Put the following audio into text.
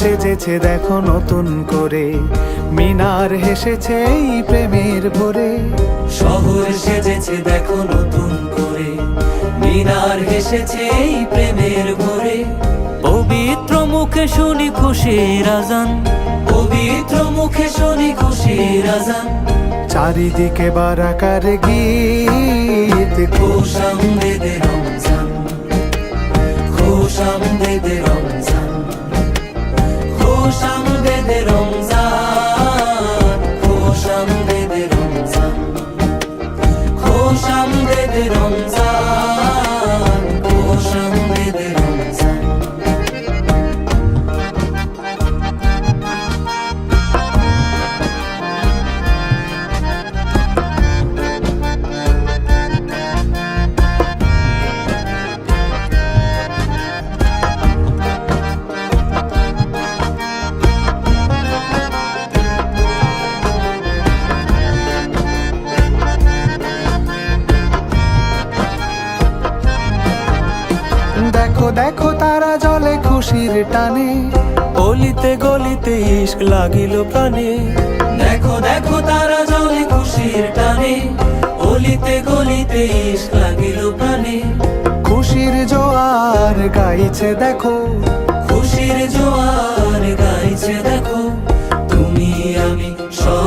সেজেছে দেখো নতুন করে, মিনার হেসেছে এই প্রেমের ভরে। শহর সেজেছে দেখো নতুন করে, মিনার হেসেছে এই প্রেমের ভরে। পবিত্র মুখে শুনি খুশির আজান, পবিত্র মুখে শুনি খুশির আজান। চারিদিকে বারাকার গীত, খুশ আমদেদে রমজান, খুশ আমদেদে রমজান, খুশ আমদেদে রমজান, খুশ আমদেদে রমজান, খুশ আমদেদে রমজান, খুশ আমদেদে রমজান। দেখো দেখো তারা জলে খুশির টানে, অলিতে গলিতে ইশক লাগিল প্রাণে। দেখো দেখো তারা জলে খুশির টানে, অলিতে গলিতে ইশক লাগিল প্রাণে। খুশির জোয়ার গাইছে দেখো, খুশির জোয়ার গাইছে দেখো, তুমি আমি সব